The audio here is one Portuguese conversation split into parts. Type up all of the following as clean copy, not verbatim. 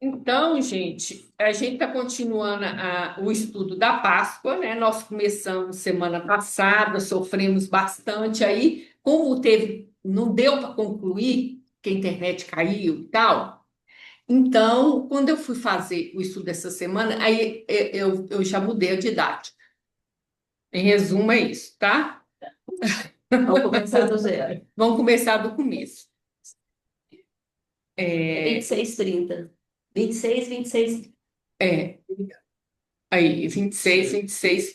Então, gente, a gente está continuando o estudo da Páscoa, né? Nós começamos semana passada, sofremos bastante aí, como teve, não deu para concluir, que a internet caiu e tal. Então, quando eu fui fazer o estudo dessa semana, aí eu já mudei a didática. Em resumo, é isso, tá? Vamos começar do zero. Vamos começar do começo. É É, 26, 30. 26, 26. é, aí, 26, 26.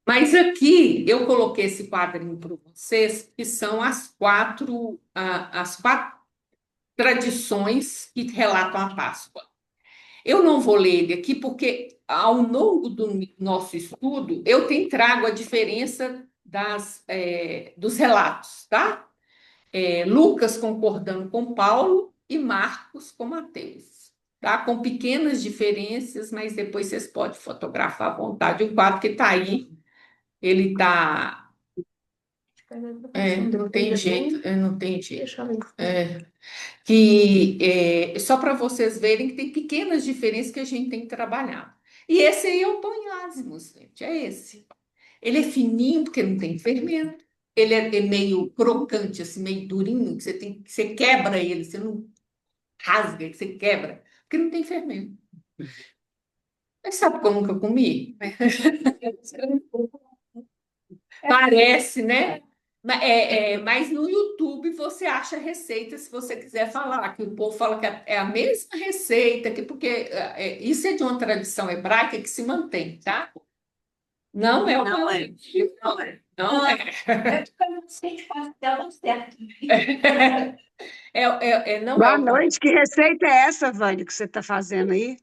Mas aqui eu coloquei esse quadrinho para vocês, que são as quatro tradições que relatam a Páscoa. Eu não vou ler ele aqui, porque ao longo do nosso estudo eu tenho trago a diferença dos relatos, tá? Lucas concordando com Paulo e Marcos com Mateus. Tá? Com pequenas diferenças, mas depois vocês podem fotografar à vontade. O quadro que está aí, ele está. Não tem jeito, não tem jeito. Deixa eu ver. Só para vocês verem que tem pequenas diferenças que a gente tem que trabalhar. E esse aí é o pão em asmos, gente, é esse. Ele é fininho, porque não tem fermento. Ele é meio crocante, assim, meio durinho, que você quebra ele, você não rasga, que você quebra, porque não tem fermento. Mas sabe que eu nunca comi? Parece, né? Mas no YouTube você acha receita se você quiser falar, que o povo fala que é a mesma receita, porque isso é de uma tradição hebraica que se mantém, tá? Não é o Não é. não é. Não é. É porque eu não sei se faz dela certo. Não é Boa o noite. Que receita é essa, Vânia, que você está fazendo aí?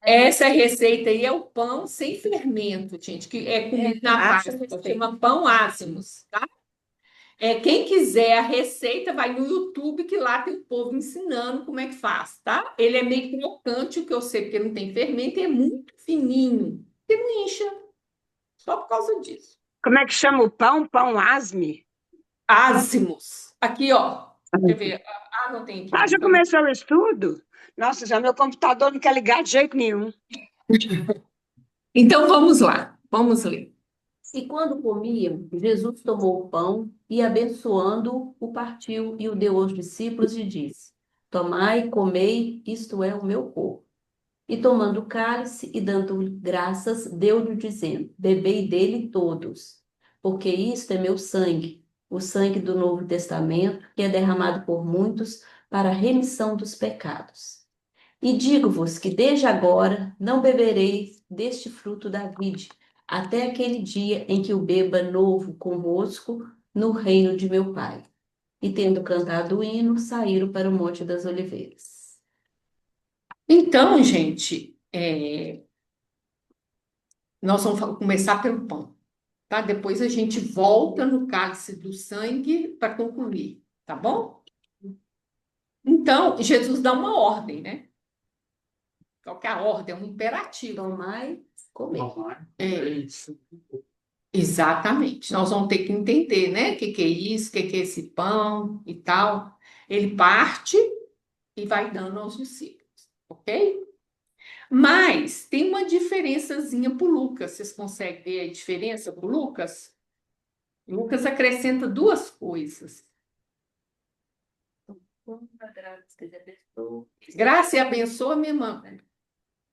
Essa receita aí é o pão sem fermento, gente, que é comido na Acha Páscoa, receita. chama pão ázimos, tá? Quem quiser a receita, vai no YouTube, que lá tem o povo ensinando como é que faz, tá? Ele é meio crocante, o que eu sei, porque não tem fermento, e é muito fininho. E não incha, só por causa disso. Como é que chama o pão? Pão asme? Ázimos. Aqui, ó. Quer ver? Não tem aqui, Ah, não. já Então, começou o estudo? Nossa, já meu computador não quer ligar de jeito nenhum. então vamos lá, vamos ler. E quando comiam, Jesus tomou o pão e, abençoando-o, o partiu e o deu aos discípulos e disse: Tomai, comei, isto é o meu corpo. E tomando o cálice e dando graças, deu-lhe dizendo: Bebei dele todos, porque isto é meu sangue, o sangue do Novo Testamento, que é derramado por muitos para a remissão dos pecados. E digo-vos que desde agora não bebereis deste fruto da vide, até aquele dia em que o beba novo convosco no reino de meu Pai. E tendo cantado o hino, saíram para o Monte das Oliveiras. Então, gente, nós vamos começar pelo pão, tá? Depois a gente volta no cálice do sangue para concluir, tá bom? Então, Jesus dá uma ordem, né? Qual que é a ordem? É um imperativo. Tomai, comei. É isso. Exatamente. Nós vamos ter que entender, né? O que que é isso, o que que é esse pão e tal. Ele parte e vai dando aos discípulos, ok? Mas tem uma diferençazinha para o Lucas. Vocês conseguem ver a diferença para o Lucas? Lucas acrescenta duas coisas. Graça e abençoa minha irmã.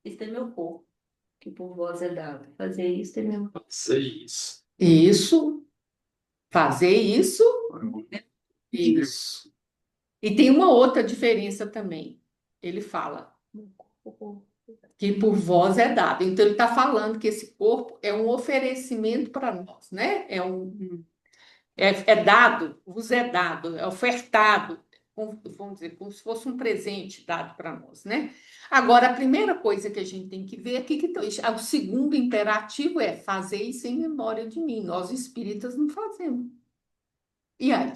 Isto é meu corpo, que por vós é dado. Fazer isto é meu. Isso, fazer isso, isso. E tem uma outra diferença também. Ele fala que por vós é dado. Então ele está falando que esse corpo é um oferecimento para nós, né? É dado, vos é dado, é ofertado, vamos dizer, como se fosse um presente dado para nós, né? Agora, a primeira coisa que a gente tem que ver aqui, o segundo imperativo é fazer isso em memória de mim. Nós espíritas não fazemos. E aí?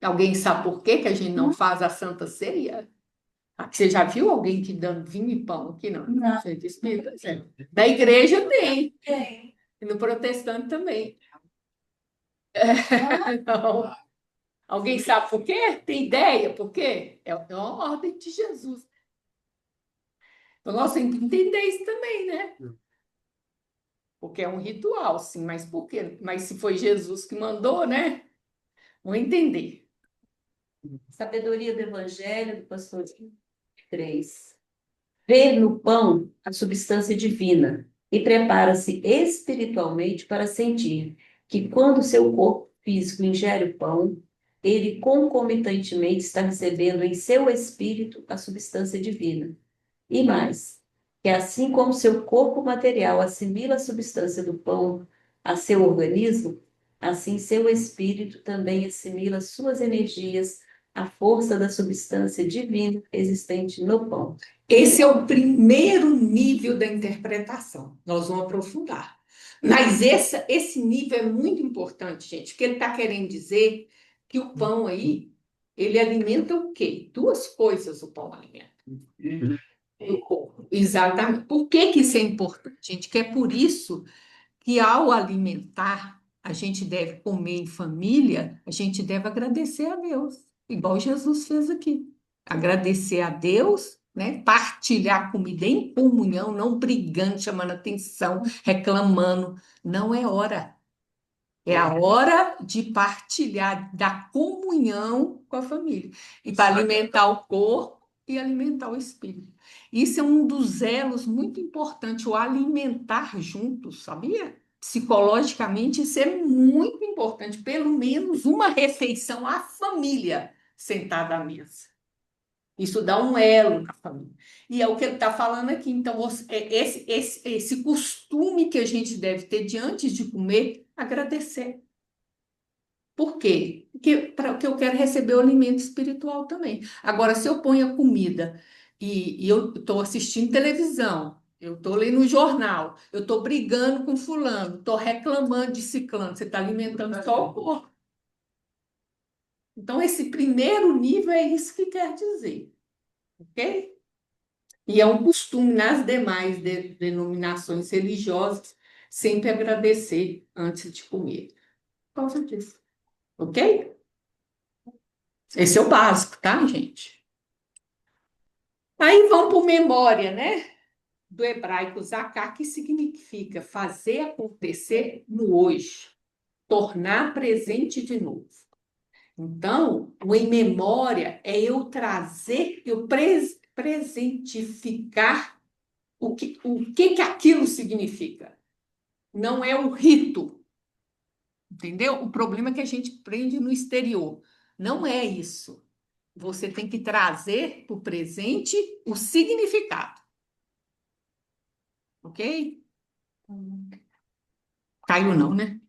Alguém sabe por que que a gente não faz a Santa Ceia? Você já viu alguém que dando vinho e pão aqui? Não. Não. Gente espírita? Da igreja tem, Tem. e no protestante também. Não. Alguém sabe por quê? Tem ideia por quê? É uma ordem de Jesus. Então, nós temos que entender isso também, né? Porque é um ritual, sim, mas por quê? Mas se foi Jesus que mandou, né? Vamos entender. Sabedoria do Evangelho do pastor 3. Vê no pão a substância divina e prepara-se espiritualmente para sentir que, quando seu corpo físico ingere o pão, ele concomitantemente está recebendo em seu espírito a substância divina. E mais, que assim como seu corpo material assimila a substância do pão a seu organismo, assim seu espírito também assimila suas energias à força da substância divina existente no pão. Esse é o primeiro nível da interpretação. Nós vamos aprofundar. Mas esse nível é muito importante, gente, porque ele está querendo dizer que o pão aí, ele alimenta o quê? Duas coisas o pão alimenta. O corpo. Exatamente. Por que que isso é importante, gente? Que é por isso que ao alimentar, a gente deve comer em família, a gente deve agradecer a Deus, igual Jesus fez aqui. Agradecer a Deus, né? Partilhar a comida em comunhão, não brigando, chamando atenção, reclamando. Não é hora. É a hora de partilhar da comunhão com a família. E para alimentar o corpo e alimentar o espírito. Isso é um dos elos muito importantes, o alimentar juntos, sabia? Psicologicamente, isso é muito importante. Pelo menos uma refeição à família sentada à mesa. Isso dá um elo na família. E é o que ele está falando aqui. Então, esse costume que a gente deve ter diante de comer, agradecer. Por quê? Porque eu quero receber o alimento espiritual também. Agora, se eu ponho a comida e eu estou assistindo televisão, eu estou lendo o jornal, eu estou brigando com fulano, estou reclamando de ciclano, você está alimentando só o corpo. Então, esse primeiro nível é isso que quer dizer, ok? E é um costume nas demais denominações religiosas sempre agradecer antes de comer. Por causa disso, ok? Esse é o básico, tá, gente? Aí vamos para memória, né? Do hebraico zakar, que significa fazer acontecer no hoje, tornar presente de novo. Então, o em memória é eu trazer, eu presentificar o que aquilo significa. Não é o rito, entendeu? O problema é que a gente prende no exterior. Não é isso. Você tem que trazer para o presente o significado, ok? Caiu não, né?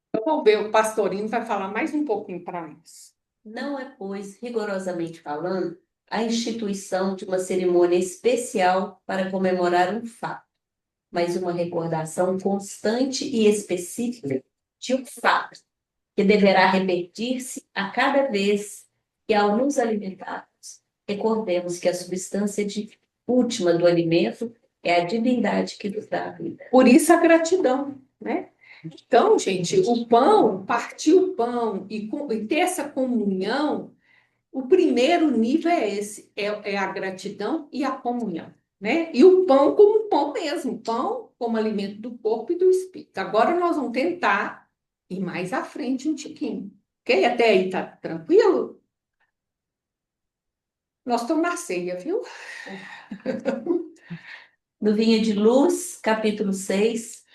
Então, vamos ver, o pastorinho vai falar mais um pouquinho para nós. Não é, pois, rigorosamente falando, a instituição de uma cerimônia especial para comemorar um fato, mas uma recordação constante e específica de um fato, que deverá repetir-se a cada vez que, ao nos alimentarmos, recordemos que a substância última do alimento é a divindade que nos dá a vida. Por isso a gratidão, né? Então, gente, o pão, partir o pão e ter essa comunhão, o primeiro nível é esse, é a gratidão e a comunhão, né? E o pão como pão mesmo, pão como alimento do corpo e do espírito. Agora nós vamos tentar ir mais à frente um tiquinho, ok? Até aí tá tranquilo? Nós estamos na ceia, viu? No Vinha de Luz, capítulo 6,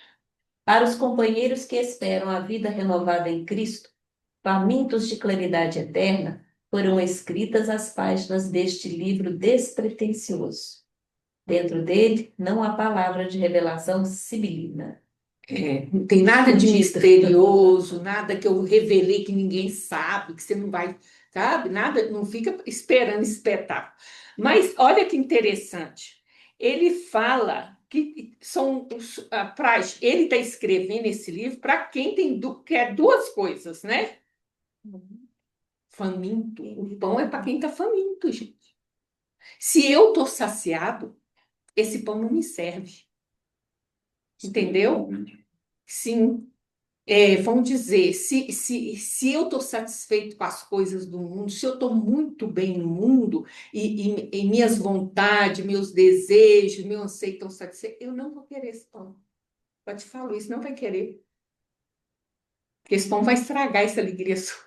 para os companheiros que esperam a vida renovada em Cristo, famintos de claridade eterna, foram escritas as páginas deste livro despretensioso. Dentro dele, não há palavra de revelação sibilina. Não tem nada de misterioso, nada que eu revelei que ninguém sabe, que você não vai, sabe? Nada, não fica esperando espetáculo. Mas olha que interessante. Ele fala que são ele está escrevendo esse livro para quem quer duas coisas, né? Faminto. O pão é para quem está faminto, gente. Se eu estou saciado, esse pão não me serve. Entendeu? Sim. vamos dizer, se eu estou satisfeito com as coisas do mundo, se eu estou muito bem no mundo e minhas vontades, meus desejos, meu anseio estão satisfeitos, eu não vou querer esse pão. Eu te falo isso, não vai querer. Porque esse pão vai estragar essa alegria sua.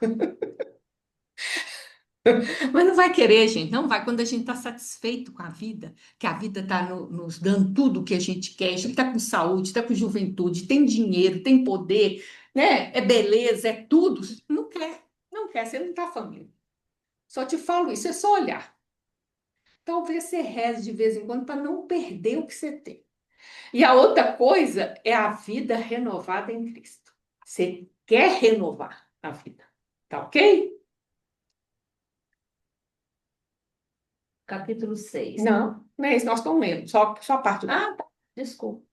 Mas não vai querer, gente, não vai. Quando a gente está satisfeito com a vida, que a vida está nos dando tudo o que a gente quer, a gente está com saúde, está com juventude, tem dinheiro, tem poder, né? É beleza, é tudo. Não quer, não quer, você não está família. Só te falo isso, é só olhar. Talvez você reze de vez em quando para não perder o que você tem. E a outra coisa é a vida renovada em Cristo. Você quer renovar a vida, tá ok? Capítulo 6. Não é isso, nós estamos lendo, só a parte. Ah, tá. Desculpa.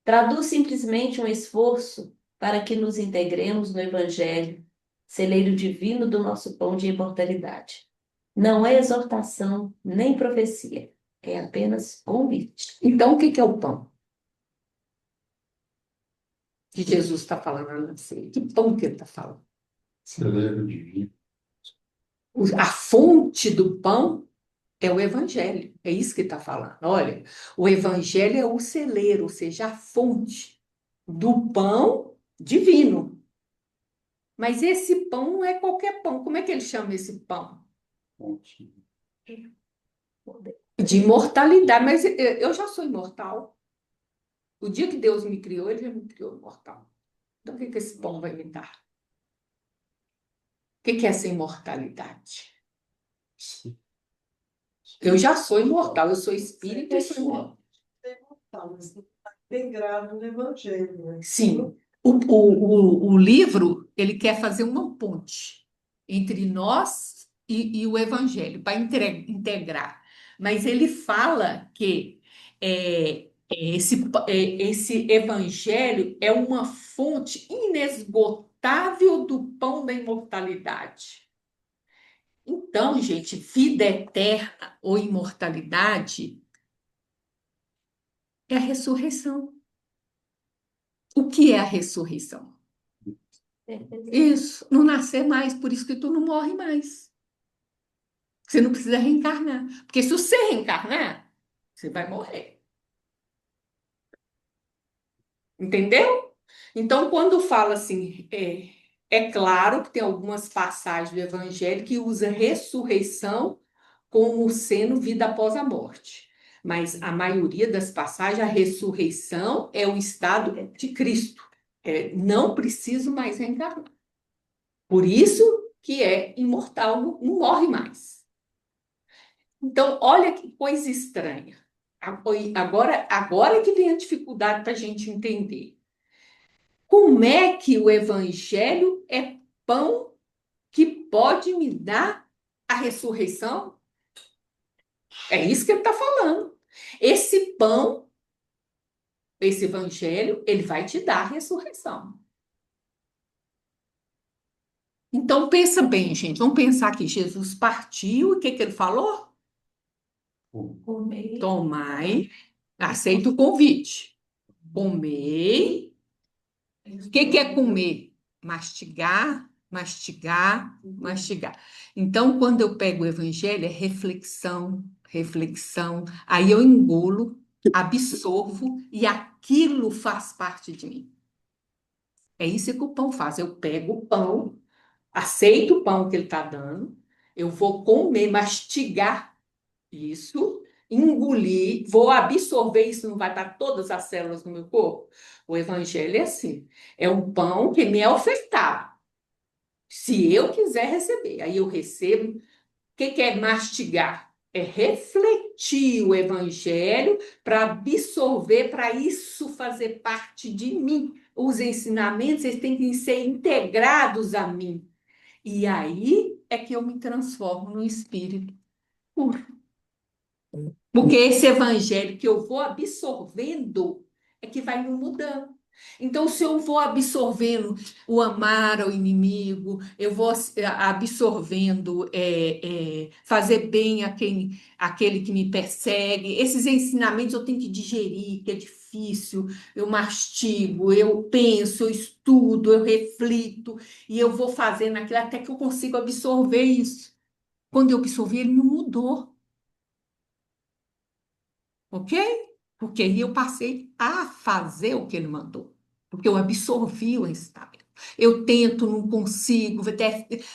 Traduz simplesmente um esforço para que nos integremos no Evangelho, celeiro divino do nosso pão de imortalidade. Não é exortação nem profecia, é apenas convite. Então, o que que é o pão que Jesus está falando lá na ceia? Que pão que ele está falando? Celeiro divino. A fonte do pão é o Evangelho. É isso que ele está falando. Olha, o Evangelho é o celeiro, ou seja, a fonte do pão divino. Mas esse pão não é qualquer pão. Como é que ele chama esse pão? Fonte. De imortalidade. Mas eu já sou imortal. O dia que Deus me criou, ele já me criou imortal. Então, o que que esse pão vai me dar? O que que é essa imortalidade? Eu já sou imortal, eu sou espírito e sou imortal. Mas não está integrado no Evangelho, né? Sim, o livro, ele quer fazer uma ponte entre nós e o Evangelho, para integrar. Mas ele fala que esse Evangelho é uma fonte inesgotável do pão da imortalidade. Então, gente, vida eterna ou imortalidade é a ressurreição. O que é a ressurreição? Isso, não nascer mais, por isso que tu não morre mais. Você não precisa reencarnar. Porque se você reencarnar, você vai morrer. Entendeu? Então, quando fala assim, é claro que tem algumas passagens do Evangelho que usa ressurreição como sendo vida após a morte. Mas a maioria das passagens, a ressurreição é o estado de Cristo. Não preciso mais reencarnar. Por isso que é imortal, não morre mais. Então, olha que coisa estranha. Agora que vem a dificuldade para a gente entender. Como é que o evangelho é pão que pode me dar a ressurreição? É isso que ele está falando. Esse pão, esse evangelho, ele vai te dar a ressurreição. Então, pensa bem, gente. Vamos pensar que Jesus partiu e o que que ele falou? Comei. Tomai, aceita o convite. Comei. O que que é comer? Mastigar, mastigar, mastigar. Então, quando eu pego o evangelho, é reflexão, reflexão. Aí eu engulo, absorvo e aquilo faz parte de mim. É isso que o pão faz. Eu pego o pão, aceito o pão que ele está dando, eu vou comer, mastigar isso, engolir, vou absorver isso, não vai para todas as células do meu corpo? O evangelho é assim, é um pão que me é ofertado. Se eu quiser receber, aí eu recebo. O que que é mastigar? É refletir o evangelho para absorver, para isso fazer parte de mim. Os ensinamentos, eles têm que ser integrados a mim. E aí é que eu me transformo no espírito puro. Porque esse evangelho que eu vou absorvendo é que vai me mudando. Então, se eu vou absorvendo o amar ao inimigo, eu vou absorvendo fazer bem aquele que me persegue, esses ensinamentos eu tenho que digerir, que é difícil, eu mastigo, eu penso, eu estudo, eu reflito, e eu vou fazendo aquilo até que eu consigo absorver isso. Quando eu absorvi, ele me mudou, ok? Porque aí eu passei a fazer o que ele mandou, porque eu absorvi o ensinamento. Eu tento, não consigo,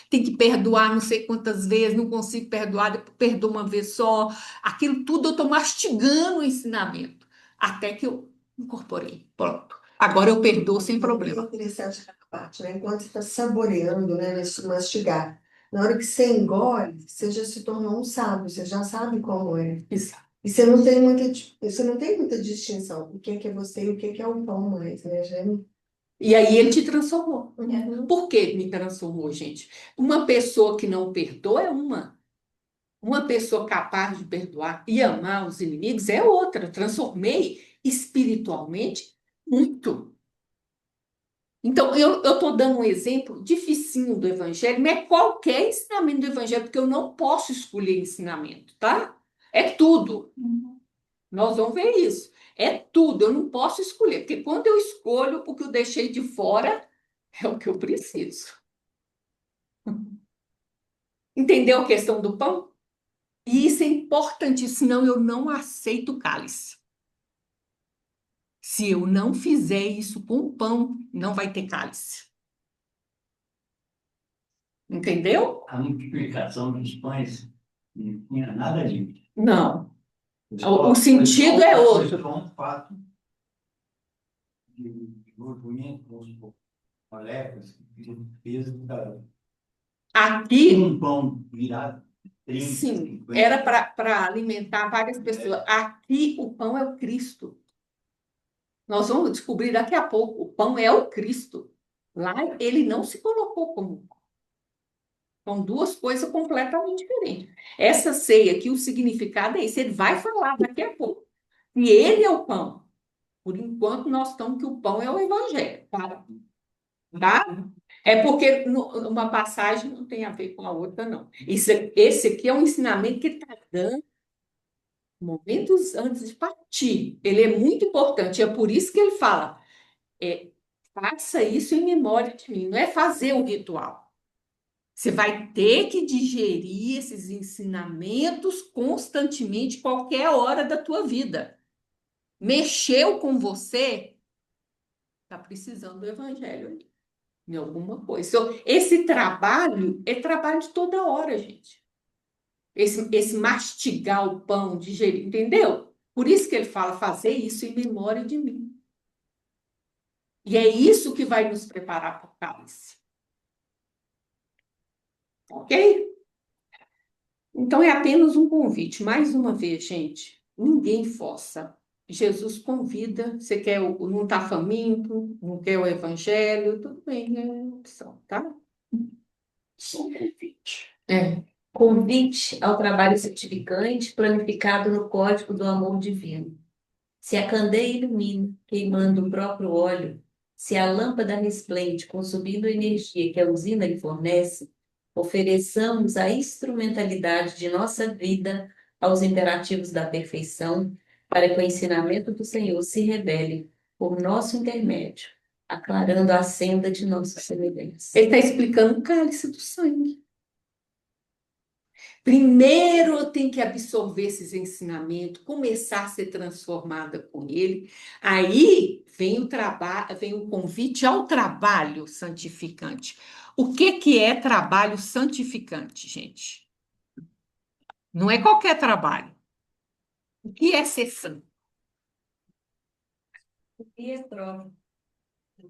tem que perdoar não sei quantas vezes, não consigo perdoar, depois perdoo uma vez só. Aquilo tudo eu estou mastigando o ensinamento, até que eu incorporei. Pronto. Agora eu perdoo sem É problema. interessante essa parte, né? Enquanto você está saboreando, né, nesse mastigar, na hora que você engole, você já se tornou um sábio, você já sabe como é. Isso. E você não tem muita distinção. O que é você e o que é o pão mais, né, gente? E aí ele te transformou. Uhum. Por que me transformou, gente? Uma pessoa que não perdoa é uma. Uma pessoa capaz de perdoar e amar os inimigos é outra. Eu transformei espiritualmente muito. Então, eu estou dando um exemplo dificinho do Evangelho, mas é qualquer ensinamento do Evangelho, porque eu não posso escolher ensinamento, tá? É tudo. Nós vamos ver isso. É tudo, eu não posso escolher, porque quando eu escolho o que eu deixei de fora, é o que eu preciso. Entendeu a questão do pão? E isso é importante, senão eu não aceito o cálice. Se eu não fizer isso com o pão, não vai ter cálice. Entendeu? A multiplicação dos pães não tinha nada disso. Não. Só- O sentido foi é só- outro. Foi só um fato de movimento com os moléculas que fez Aqui, um pão virar 30, sim, 50. era para alimentar várias pessoas. Aqui, o pão é o Cristo. Nós vamos descobrir daqui a pouco. O pão é o Cristo. Lá, ele não se colocou como pão. São duas coisas completamente diferentes. Essa ceia aqui, o significado é esse. Ele vai falar daqui a pouco. E ele é o pão. Por enquanto, nós estamos que o pão é o evangelho, tá? É porque uma passagem não tem a ver com a outra, não. Esse aqui é um ensinamento que está dando momentos antes de partir. Ele é muito importante, é por isso que ele fala, faça isso em memória de mim, não é fazer o ritual. Você vai ter que digerir esses ensinamentos constantemente, qualquer hora da tua vida. Mexeu com você, está precisando do evangelho ali, em alguma coisa. Então, esse trabalho é trabalho de toda hora, gente. Esse mastigar o pão, digerir, entendeu? Por isso que ele fala, fazer isso em memória de mim. E é isso que vai nos preparar para o cálice. Ok? Então é apenas um convite. Mais uma vez, gente, ninguém força. Jesus convida. Você quer não está faminto, não quer o evangelho, tudo bem, é opção, tá? Só um convite. É. Convite ao trabalho santificante planificado no código do amor divino. Se a candeia ilumina, queimando o próprio óleo, se a lâmpada resplende, consumindo a energia que a usina lhe fornece, ofereçamos a instrumentalidade de nossa vida aos imperativos da perfeição, para que o ensinamento do Senhor se revele por nosso intermédio, aclarando a senda de nossa semelhança. Ele está explicando o cálice do sangue. Primeiro eu tenho que absorver esses ensinamentos, começar a ser transformada com ele. Aí vem o trabalho, vem o convite ao trabalho santificante. O que é trabalho santificante, gente? Não é qualquer trabalho. O que é ser santo? E é próprio.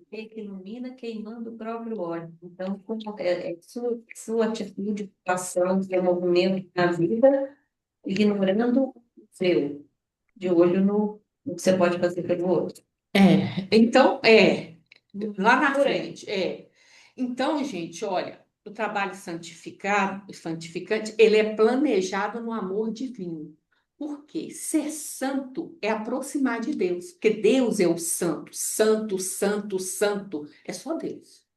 Que ilumina queimando o próprio óleo. Então, sua atitude, ação, seu movimento na vida, ignorando o seu, de olho no que você pode fazer pelo outro. Então, lá na frente, Então, gente, olha, o trabalho santificante, ele é planejado no amor divino. Por quê? Ser santo é aproximar de Deus, porque Deus é o santo, santo, santo, santo, é só Deus.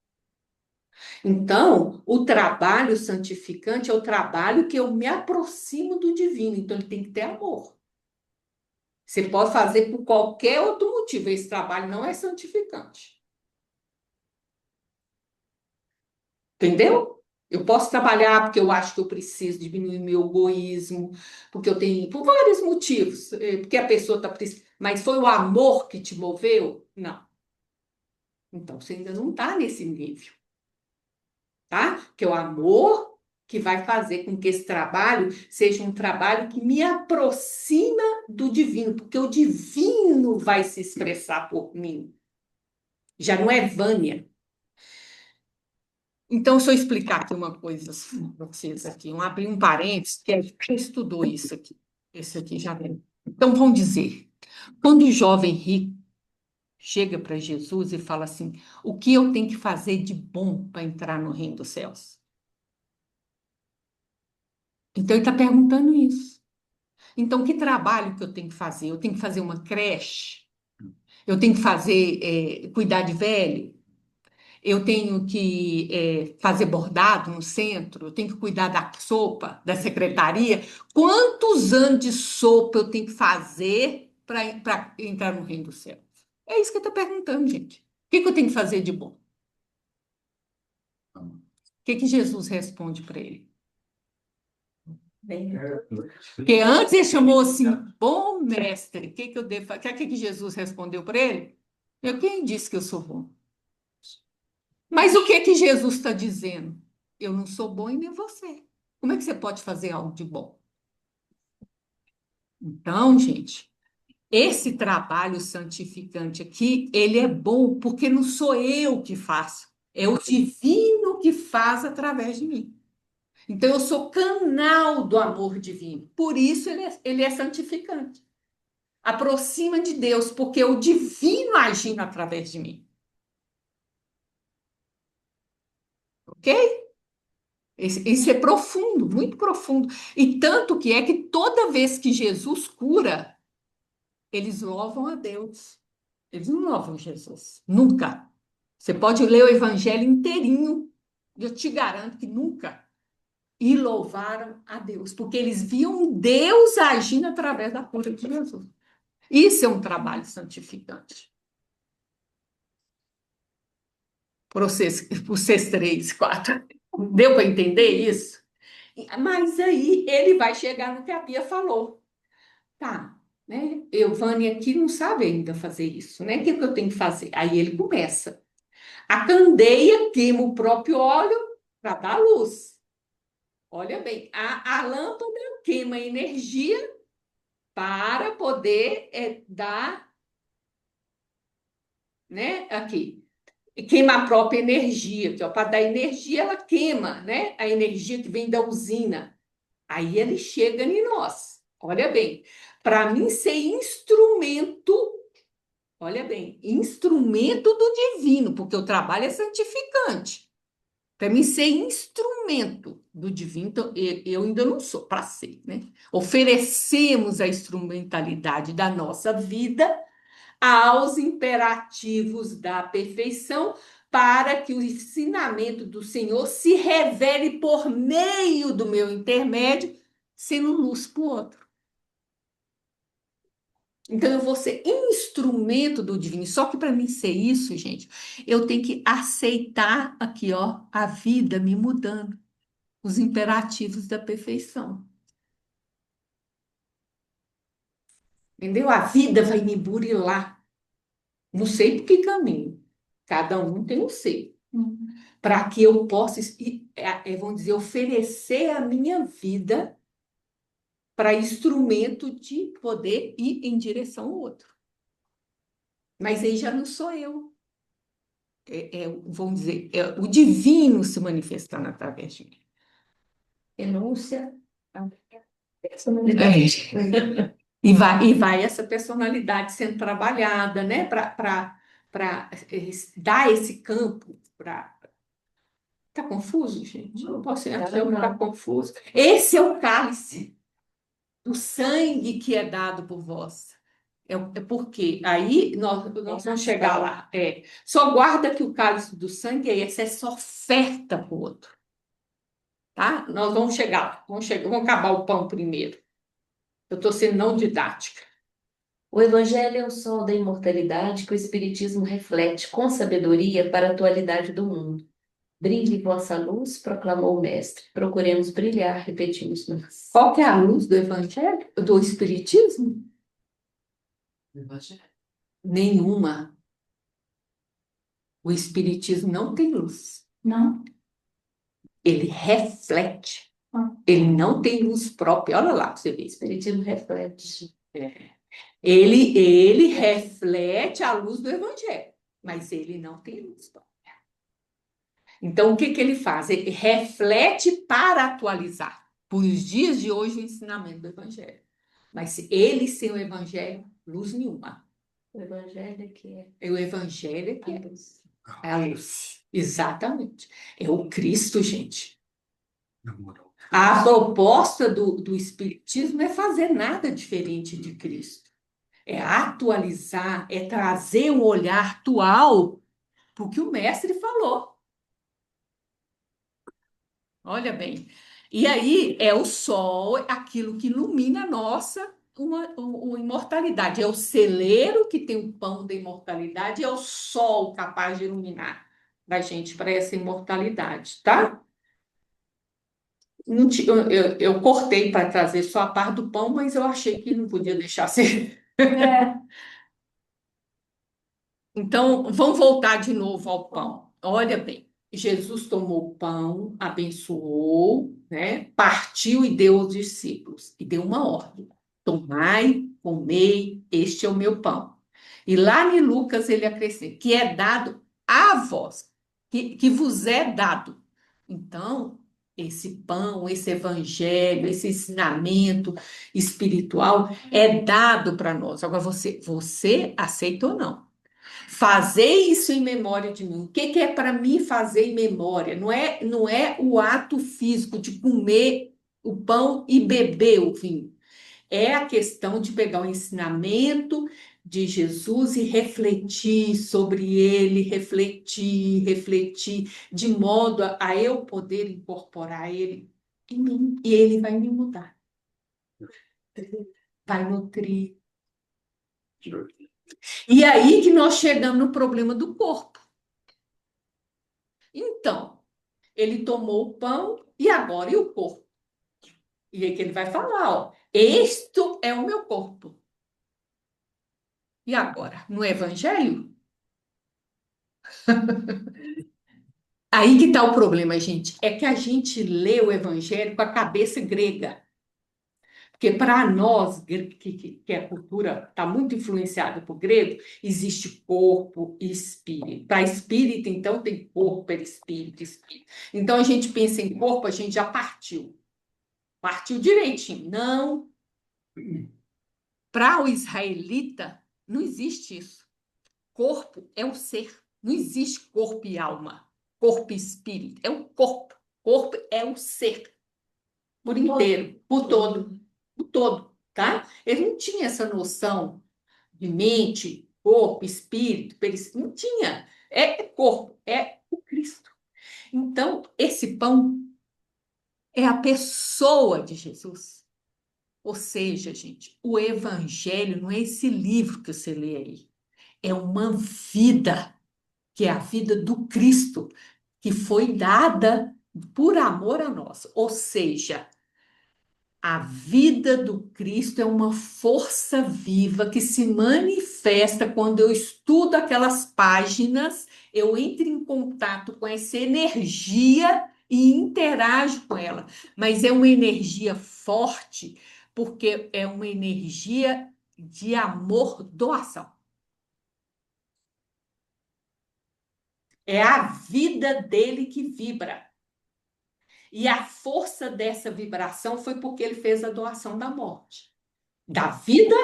Então, o trabalho santificante é o trabalho que eu me aproximo do divino, então ele tem que ter amor. Você pode fazer por qualquer outro motivo, esse trabalho não é santificante. Entendeu? Eu posso trabalhar porque eu acho que eu preciso diminuir meu egoísmo, porque eu tenho, por vários motivos, porque a pessoa está precisando. Mas foi o amor que te moveu? Não. Então você ainda não está nesse nível, tá? Que é o amor que vai fazer com que esse trabalho seja um trabalho que me aproxima do divino, porque o divino vai se expressar por mim. Já não é Vânia. Então, deixa eu explicar aqui uma coisa para vocês aqui. Abrir um parênteses, que quem estudou isso aqui. Esse aqui já vem. Então, vamos dizer, quando o jovem rico chega para Jesus e fala assim, o que eu tenho que fazer de bom para entrar no reino dos céus? Então, ele está perguntando isso. Então, que trabalho que eu tenho que fazer? Eu tenho que fazer uma creche? Eu tenho que fazer, cuidar de velho? Eu tenho que fazer bordado no centro, eu tenho que cuidar da sopa, da secretaria. Quantos anos de sopa eu tenho que fazer para entrar no reino do céu? É isso que eu estou perguntando, gente. O que que eu tenho que fazer de bom? O que que Jesus responde para ele? Porque antes ele chamou assim, bom mestre, o que que eu devo fazer? O que que Jesus respondeu para ele? Eu, quem disse que eu sou bom? Mas o que que Jesus está dizendo? Eu não sou bom e nem você. Como é que você pode fazer algo de bom? Então, gente, esse trabalho santificante aqui, ele é bom porque não sou eu que faço, é o divino que faz através de mim. Então, eu sou canal do amor divino. Por isso, ele é santificante. Aproxima de Deus, porque é o divino agindo através de mim. Ok? Isso é profundo, muito profundo. E tanto que é que toda vez que Jesus cura, eles louvam a Deus. Eles não louvam Jesus. Nunca. Você pode ler o evangelho inteirinho. Eu te garanto que nunca. E louvaram a Deus, porque eles viam Deus agindo através da cura de Jesus. Isso é um trabalho santificante. Para vocês três, quatro. Deu para entender isso? Mas aí ele vai chegar no que a Bia falou. Tá, né? Eu, Vânia, aqui não sabe ainda fazer isso, né? O que que eu tenho que fazer? Aí ele começa. A candeia queima o próprio óleo para dar luz. Olha bem, a lâmpada queima energia para poder dar, né? Aqui, queima a própria energia, aqui, ó, para dar energia, ela queima, né? A energia que vem da usina. Aí ele chega em nós. Olha bem, para mim ser instrumento, olha bem, instrumento do divino, porque o trabalho é santificante. Para mim ser instrumento do divino, então, eu ainda não sou, para ser, né? Oferecemos a instrumentalidade da nossa vida aos imperativos da perfeição, para que o ensinamento do Senhor se revele por meio do meu intermédio, sendo luz para o outro. Então, eu vou ser instrumento do divino. Só que para mim ser isso, gente, eu tenho que aceitar aqui, ó, a vida me mudando, os imperativos da perfeição. Entendeu? A vida vai me burilar. Não sei por que caminho. Cada um tem o seu. Para que eu possa, vamos dizer, oferecer a minha vida para instrumento de poder ir em direção ao outro. Mas aí já não sou eu. Vamos dizer, o divino se manifestando através de mim. Renúncia à personalidade. E vai essa personalidade sendo trabalhada, né? Para dar esse campo para. Está confuso, gente? Não posso achar que está confuso. Esse é o cálice. do sangue que é dado por vós. É porque aí nós vamos chegar lá. Só guarda que o cálice do sangue é essa, é só oferta para o outro. Tá? Nós vamos chegar lá. Vamos acabar o pão primeiro. Eu estou sendo não didática. O Evangelho é o sol da imortalidade que o Espiritismo reflete com sabedoria para a atualidade do mundo. Brilhe vossa luz, proclamou o Mestre. Procuremos brilhar, repetimos nós. Qual que é a luz do Evangelho? Do Espiritismo? Nenhuma. O Espiritismo não tem luz. Não. Ele reflete. Ele não tem luz própria. Olha lá para você ver. O Espiritismo reflete. Ele reflete a luz do Evangelho, mas ele não tem luz própria. Então, o que ele faz? Ele reflete para atualizar, para os dias de hoje, o ensinamento do Evangelho. Mas se ele sem o Evangelho, luz nenhuma. O Evangelho é que é É o Evangelho que a é luz. a luz. Exatamente. É o Cristo, gente. Namorou. A proposta do Espiritismo não é fazer nada diferente de Cristo. É atualizar, é trazer um olhar atual para o que o mestre falou. Olha bem. E aí é o sol, aquilo que ilumina a nossa uma imortalidade. É o celeiro que tem o pão da imortalidade, é o sol capaz de iluminar da gente para essa imortalidade, tá? Não eu cortei para trazer só a parte do pão, mas eu achei que não podia deixar ser. Então, vamos voltar de novo ao pão. Olha bem, Jesus tomou o pão, abençoou, né? Partiu e deu aos discípulos. E deu uma ordem: tomai, comei, este é o meu pão. E lá em Lucas ele acrescenta, que é dado a vós, que vos é dado. Então, esse pão, esse evangelho, esse ensinamento espiritual é dado para nós. Agora, você aceita ou não? Fazer isso em memória de mim. O que é para mim fazer em memória? Não é o ato físico de comer o pão e beber o vinho. É a questão de pegar o ensinamento de Jesus e refletir sobre ele, refletir, de modo a eu poder incorporar ele em mim. E ele vai me mudar, vai nutrir. E aí que nós chegamos no problema do corpo. Então, ele tomou o pão e agora e o corpo? E aí que ele vai falar, ó, este é o meu corpo. E agora, no Evangelho? Aí que está o problema, gente, é que a gente lê o Evangelho com a cabeça grega. Porque para nós, que a cultura está muito influenciada por grego, existe corpo e espírito. Para espírito, então, tem corpo, perispírito, espírito. Então, a gente pensa em corpo, a gente já partiu. Partiu direitinho. Não. Para o israelita, não existe isso. Corpo é um ser. Não existe corpo e alma. Corpo e espírito. É um corpo. Corpo é um ser. Por inteiro. Por todo. Por todo. Tá? Ele não tinha essa noção de mente, corpo, espírito, perispírito. Não tinha. É corpo. É o Cristo. Então, esse pão é a pessoa de Jesus. Ou seja, gente, o Evangelho não é esse livro que você lê aí. É uma vida, que é a vida do Cristo, que foi dada por amor a nós. Ou seja, a vida do Cristo é uma força viva que se manifesta quando eu estudo aquelas páginas, eu entro em contato com essa energia e interajo com ela. Mas é uma energia forte, porque é uma energia de amor, doação. É a vida dele que vibra. E a força dessa vibração foi porque ele fez a doação da morte, da vida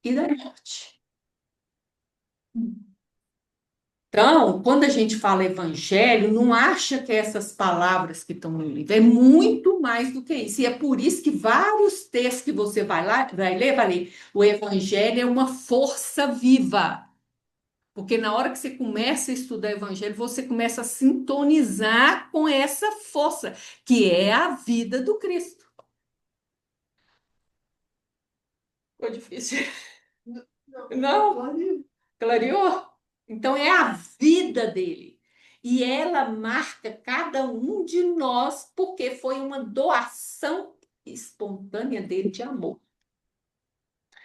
e da morte. Então, quando a gente fala evangelho, não acha que é essas palavras que estão no livro, é muito mais do que isso. E é por isso que vários textos que você vai ler, o evangelho é uma força viva. Porque na hora que você começa a estudar evangelho, você começa a sintonizar com essa força, que é a vida do Cristo. Ficou difícil? Não? Clareou? Então é a vida dele. E ela marca cada um de nós, porque foi uma doação espontânea dele de amor.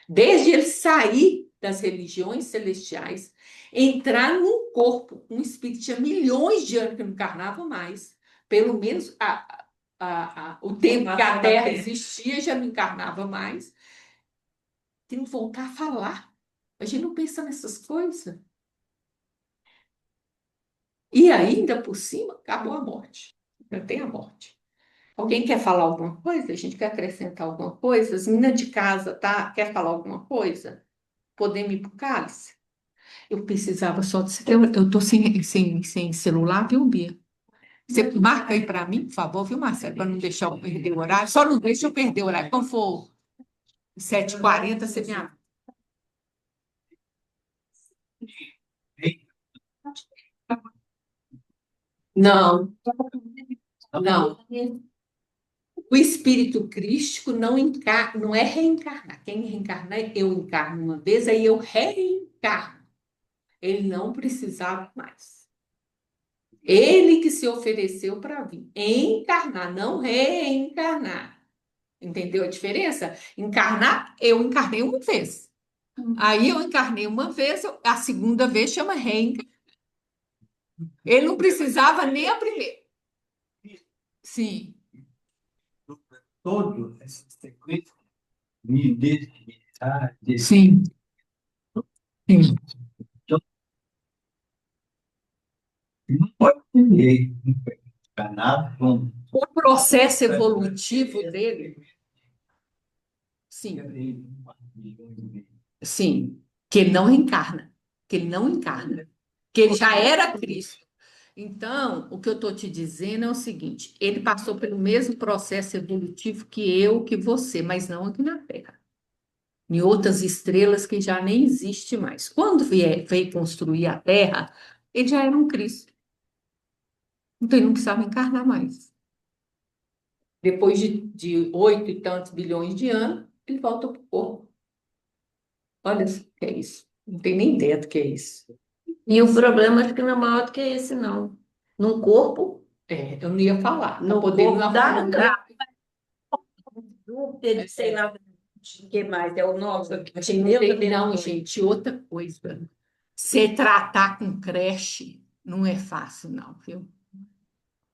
Desde ele sair das religiões celestiais, entrar num corpo, um espírito que tinha milhões de anos que não encarnava mais, pelo menos o tempo que a Terra existia já não encarnava mais, tem que voltar a falar. A gente não pensa nessas coisas. E ainda por cima, acabou a morte. Ainda tem a morte. Alguém quer falar alguma coisa? A gente quer acrescentar alguma coisa? As meninas de casa, tá? Quer falar alguma coisa? Podemos ir para o cálice? Eu precisava só de... Eu tô sem celular, viu, Bia? Você marca aí para mim, por favor, viu, Marcelo? Para não deixar eu perder o horário. Só não deixa eu perder o horário. Quando for 7h40, você me avisa. Não, não. O espírito crístico não é reencarnar. Quem reencarna é eu encarno uma vez, aí eu reencarno. Ele não precisava mais. Ele que se ofereceu para vir. Encarnar, não reencarnar. Entendeu a diferença? Encarnar, eu encarnei uma vez. Aí eu encarnei uma vez, a segunda vez chama reencarnar. Ele não precisava nem a primeira. Sim, Todo essa sequência de militar, sim, sim. então, não pode ter lei, não pode ficar nada com O processo evolutivo dele, sim, sim, que ele não reencarna, que ele não encarna, que ele já era Cristo. Então, o que eu estou te dizendo é o seguinte: ele passou pelo mesmo processo evolutivo que eu, que você, mas não aqui na Terra. Em outras estrelas que já nem existe mais. Quando veio construir a Terra, ele já era um Cristo. Então, ele não precisava encarnar mais. Depois de 8 e tantos bilhões de anos, ele volta para o corpo. Olha o que é isso. Não tem nem ideia do que é isso. E o problema acho que não é maior do que esse, não. Num corpo, É, eu não ia falar. no Podemos corpo da não- Júpiter, sei lá o que mais, é o nosso aqui. Não, gente, outra coisa. Se tratar com creche não é fácil, não, viu?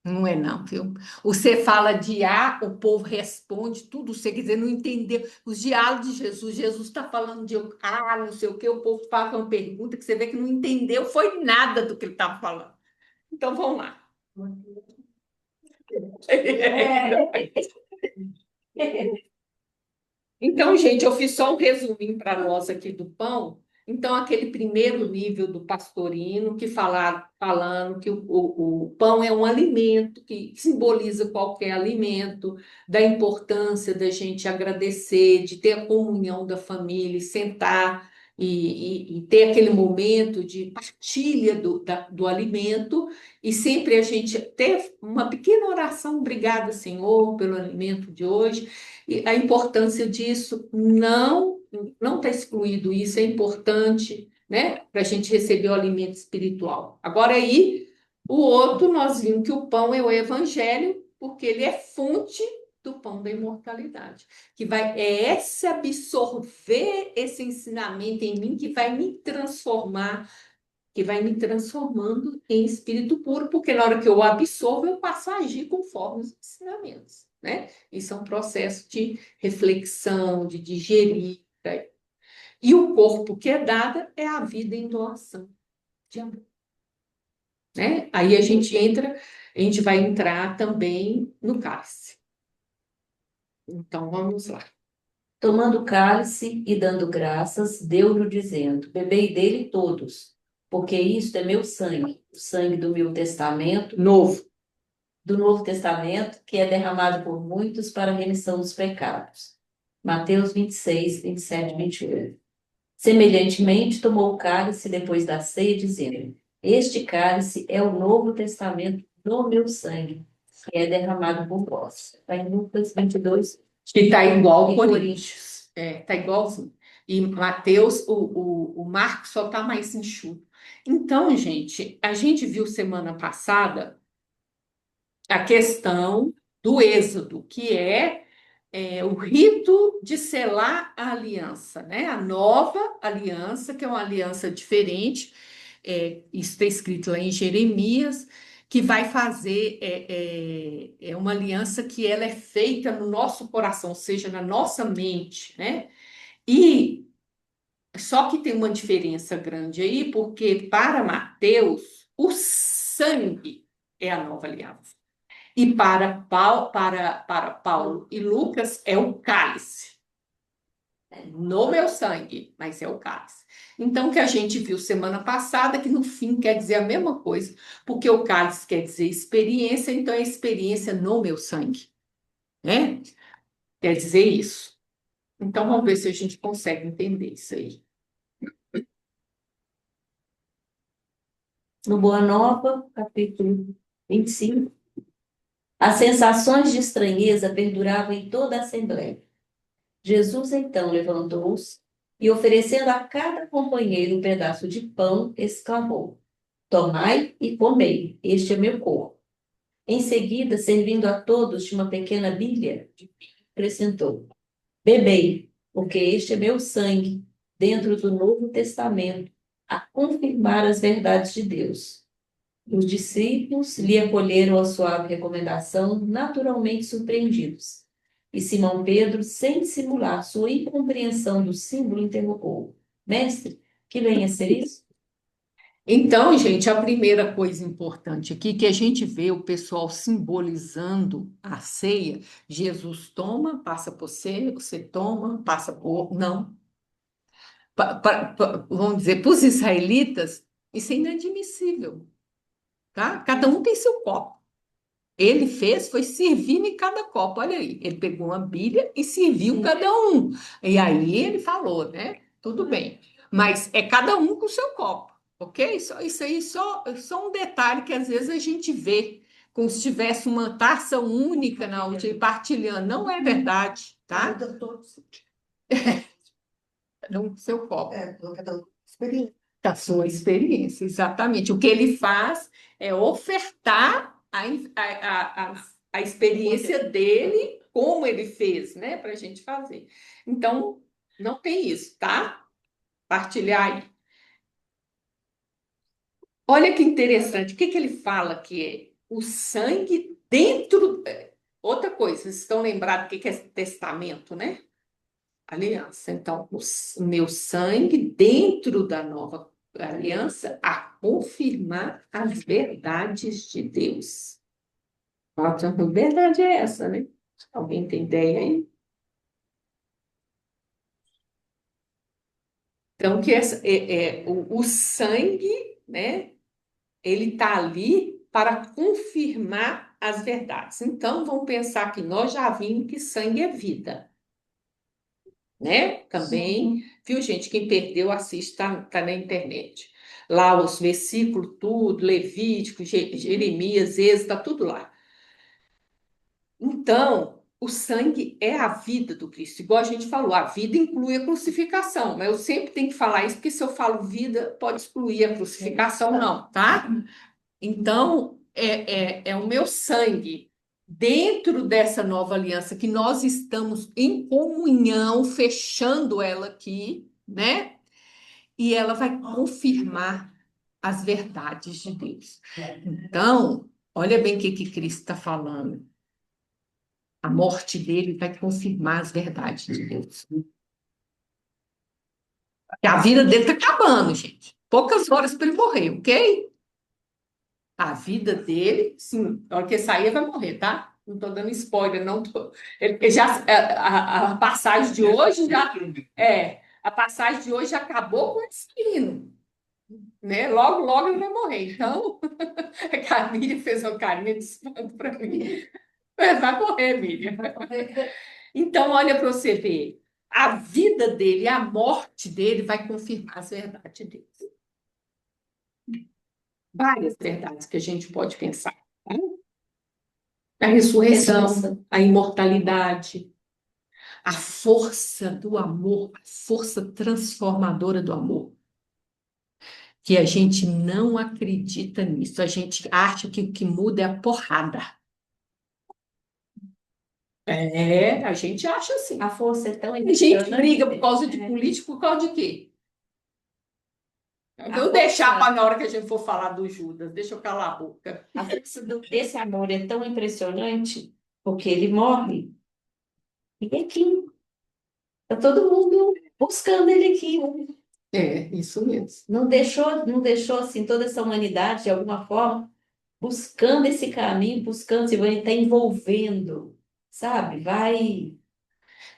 Não é não, viu? Você fala de A, o povo responde tudo, você quer dizer, não entendeu. Os diálogos de Jesus, Jesus está falando de não sei o quê, o povo faz uma pergunta que você vê que não entendeu, foi nada do que ele estava falando. Então, vamos lá. Então, gente, eu fiz só um resuminho para nós aqui do pão. Então, aquele primeiro nível do pastorino, que falando que o pão é um alimento, que simboliza qualquer alimento, da importância da gente agradecer, de ter a comunhão da família, e sentar e ter aquele momento de partilha do alimento, e sempre a gente ter uma pequena oração, obrigada, Senhor, pelo alimento de hoje. E a importância disso não está excluído, isso é importante, né, para a gente receber o alimento espiritual. Agora aí, o outro, nós vimos que o pão é o evangelho, porque ele é fonte do pão da imortalidade, que é esse absorver esse ensinamento em mim que vai me transformar, que vai me transformando em espírito puro, porque na hora que eu absorvo, eu passo a agir conforme os ensinamentos, né? Isso é um processo de reflexão, de digerir, né? E o corpo que é dado é a vida em doação de amor, né? Aí a gente vai entrar também no cálice. Então, vamos lá. tomando o cálice e dando graças, deu-lhe dizendo: Bebei dele todos, porque isto é meu sangue, o sangue do meu testamento, Novo. do Novo Testamento, que é derramado por muitos para a remissão dos pecados. Mateus 26, 27 e 28. Semelhantemente, tomou o cálice depois da ceia, dizendo: Este cálice é o Novo Testamento do meu sangue, que é derramado por vós. Está em Lucas 22, Que está igual em Coríntios. Está igualzinho. E Mateus, o Marcos só está mais enxuto. Então, gente, a gente viu semana passada a questão do Êxodo, que o rito de selar a aliança, né? A nova aliança, que é uma aliança diferente, isso está escrito lá em Jeremias, que vai fazer uma aliança que ela é feita no nosso coração, ou seja, na nossa mente, né? E só que tem uma diferença grande aí, porque para Mateus, o sangue é a nova aliança. E para Paulo e Lucas é o cálice. No meu sangue, mas é o cálice. Então, o que a gente viu semana passada, que no fim quer dizer a mesma coisa, porque o cálice quer dizer experiência, então é experiência no meu sangue, né? Quer dizer isso. Então, vamos ver se a gente consegue entender isso aí. no Boa Nova, capítulo 25. As sensações de estranheza perduravam em toda a Assembleia. Jesus então levantou-se e, oferecendo a cada companheiro um pedaço de pão, exclamou: Tomai e comei, este é meu corpo. Em seguida, servindo a todos de uma pequena bilha, acrescentou: Bebei, porque este é meu sangue, dentro do Novo Testamento, a confirmar as verdades de Deus. Os discípulos lhe acolheram a suave recomendação, naturalmente surpreendidos. E Simão Pedro, sem dissimular sua incompreensão do símbolo, interrogou: Mestre, que vem a ser isso? Então, gente, a primeira coisa importante aqui que a gente vê o pessoal simbolizando a ceia, Jesus toma, passa por você, você toma, passa por. Não. Vamos dizer, para os israelitas, isso é inadmissível, tá? Cada um tem seu copo. Ele fez, foi servindo em cada copo. Olha aí, ele pegou uma bilha e serviu cada um. E aí ele falou, né? Tudo bem. Mas é cada um com o seu copo, ok? Isso aí só um detalhe que às vezes a gente vê, como se tivesse uma taça única na onde partilhando. Não é verdade, tá? Cada todos. Cada um com seu copo. Cada um experiência. Da sua experiência, exatamente. O que ele faz é ofertar a experiência dele, como ele fez, né, para a gente fazer. Então, não tem isso, tá? Partilhar aí. Olha que interessante, o que que ele fala que é o sangue dentro. Outra coisa, vocês estão lembrados do que é testamento, né? Aliança. Então, o meu sangue dentro da nova aliança a confirmar as verdades de Deus. Nossa, que verdade é essa, né? Alguém tem ideia aí? Então, que o sangue, né? Ele está ali para confirmar as verdades. Então, vamos pensar que nós já vimos que sangue é vida, né? Também, viu, gente? Quem perdeu, assiste, tá na internet. Lá os versículos, tudo, Levítico, Jeremias, Êxodo, tá tudo lá. Então, o sangue é a vida do Cristo. Igual a gente falou, a vida inclui a crucificação, mas eu sempre tenho que falar isso, porque se eu falo vida, pode excluir a crucificação, não, tá? Então, é o meu sangue dentro dessa nova aliança que nós estamos em comunhão, fechando ela aqui, né? E ela vai confirmar as verdades de Deus. Então, olha bem o que Cristo está falando. A morte dele vai confirmar as verdades de Deus. E a vida dele está acabando, gente. Poucas horas para ele morrer, ok? A vida dele, sim, na hora que ele sair, ele vai morrer, tá? Não estou dando spoiler, não tô. Ele já, a passagem de hoje já. A passagem de hoje já acabou com esse menino. né? Logo, logo ele vai morrer. Então, a Miriam fez uma carinha de espanto para mim. Vai morrer, Miriam. Então, olha para você ver. A vida dele, a morte dele vai confirmar as verdades dele. Várias verdades que a gente pode pensar. Né? A ressurreição, Ressurreição. a imortalidade, a força do amor, a força transformadora do amor. Que a gente não acredita nisso, a gente acha que o que muda é a porrada. É, a gente acha assim. A força é tão A gente impressionante. briga por causa de É. político, por causa de quê? A Vou deixar força, para na hora que a gente for falar do Judas, deixa eu calar a boca. a força desse amor é tão impressionante, porque ele morre. E aqui, tá todo mundo buscando ele aqui, né? É, isso mesmo. Não deixou assim toda essa humanidade de alguma forma buscando esse caminho, buscando, se vai estar envolvendo, sabe? Vai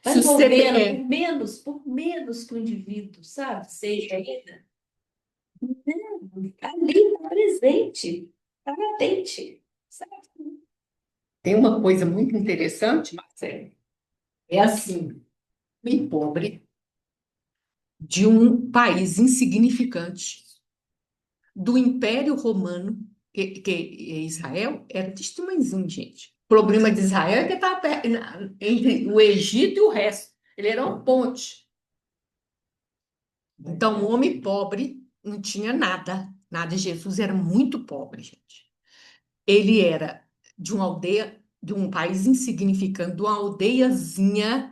Se você envolvendo é, por menos que o indivíduo, sabe? Seja ainda, ali está presente, está latente, sabe? tem uma coisa muito interessante, Marcelo. É assim, bem pobre, de um país insignificante, do Império Romano, que Israel era desse tamanhozinho, gente. O problema de Israel é que estava entre o Egito e o resto. Ele era uma ponte. Então, um homem pobre não tinha nada. Nada. Jesus era muito pobre, gente. Ele era de uma aldeia, de um país insignificante, de uma aldeiazinha.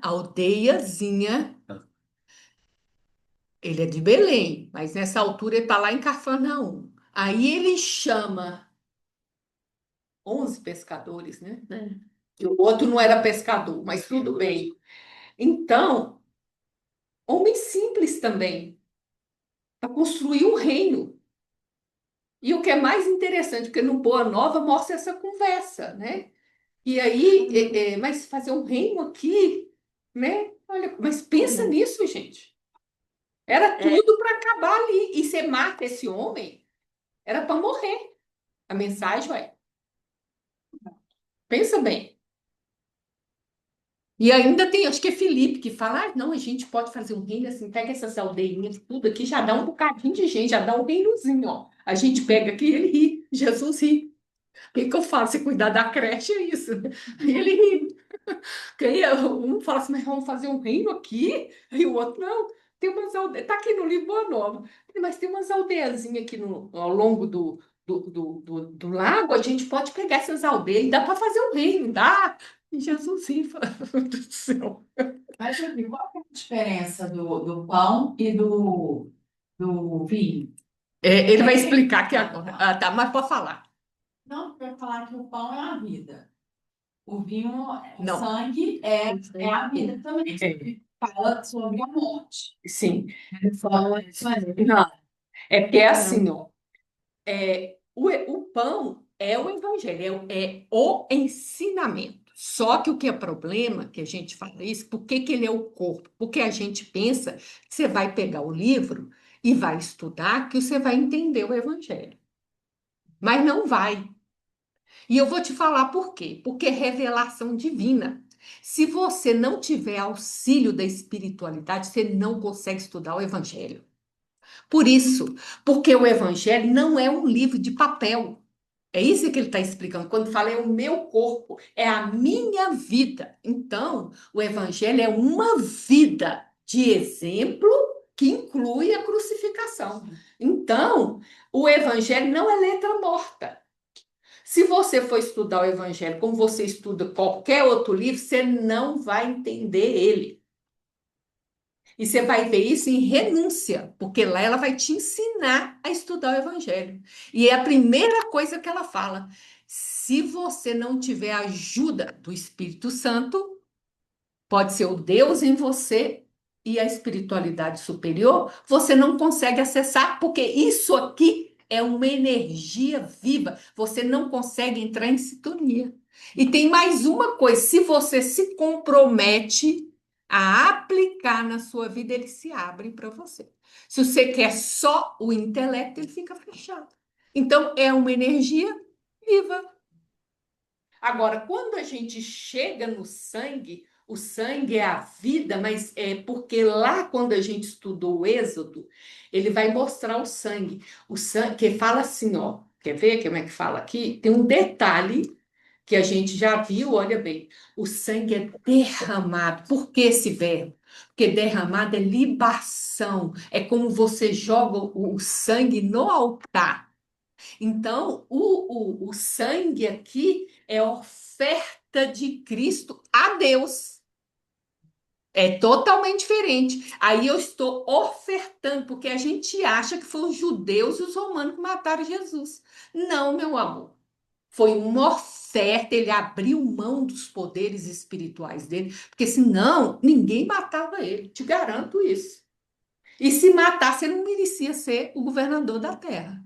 Ele é de Belém, mas nessa altura ele está lá em Cafarnaum. Aí ele chama 11 pescadores, né? É. E o outro não era pescador, mas tudo bem. Então, homem simples também, para construir um reino. E o que é mais interessante, porque no Boa Nova mostra essa conversa, né? E aí, mas fazer um reino aqui, né? Olha, mas pensa nisso, gente. Era É, tudo para acabar ali. E você mata esse homem, era para morrer. A mensagem é, pensa bem. E ainda tem, acho que é Felipe que fala, não, a gente pode fazer um reino assim, pega essas aldeinhas, tudo aqui, já dá um bocadinho de gente, já dá um reinozinho, ó. A gente pega aqui, ele ri, Jesus ri. O que que eu faço? Se cuidar da creche é isso, né? Aí ele ri. Porque aí um fala assim, mas vamos fazer um reino aqui? Aí o outro, não, tem umas aldeias, tá aqui no livro Boa Nova, mas tem umas aldeiazinhas aqui ao longo do lago, a gente pode pegar essas aldeias e dá para fazer um reino, dá? E Jesus ri, fala, meu Deus do céu. Mas, Rodrigo, qual que é a diferença do pão e do vinho? Ele vai explicar aqui agora. Ah, tá, mas pode falar. Não, para falar que o pão é a vida. O vinho, o Não. sangue é a vida também. É. Fala sobre a morte. Sim. Então, é isso aí. Não. É porque é assim, ó. O pão é o evangelho, é o ensinamento. Só que o que é problema, que a gente fala isso, por que que ele é o corpo? Porque a gente pensa que você vai pegar o livro e vai estudar, que você vai entender o evangelho. Mas não vai. E eu vou te falar por quê? Porque é revelação divina. Se você não tiver auxílio da espiritualidade, você não consegue estudar o evangelho. Por isso, porque o evangelho não é um livro de papel. É isso que ele está explicando. Quando fala é o meu corpo, é a minha vida. Então, o evangelho é uma vida de exemplo que inclui a crucificação. Então, o evangelho não é letra morta. Se você for estudar o evangelho como você estuda qualquer outro livro, você não vai entender ele. E você vai ver isso em renúncia, porque lá ela vai te ensinar a estudar o Evangelho. E é a primeira coisa que ela fala. Se você não tiver a ajuda do Espírito Santo, pode ser o Deus em você e a espiritualidade superior, você não consegue acessar, porque isso aqui é uma energia viva. Você não consegue entrar em sintonia. E tem mais uma coisa: se você se compromete a aplicar na sua vida, eles se abrem para você. Se você quer só o intelecto, ele fica fechado. Então, é uma energia viva. Agora, quando a gente chega no sangue, o sangue é a vida, mas é porque lá, quando a gente estudou o Êxodo, ele vai mostrar o sangue. O sangue, que fala assim, ó, quer ver como é que fala aqui? Tem um detalhe que a gente já viu, olha bem, o sangue é derramado. Por que esse verbo? Porque derramado é libação, é como você joga o sangue no altar. Então, o sangue aqui é oferta de Cristo a Deus. É totalmente diferente. Aí eu estou ofertando, porque a gente acha que foram os judeus e os romanos que mataram Jesus. Não, meu amor. Foi uma oferta, ele abriu mão dos poderes espirituais dele, porque senão ninguém matava ele, te garanto isso. E se matasse, ele não merecia ser o governador da terra.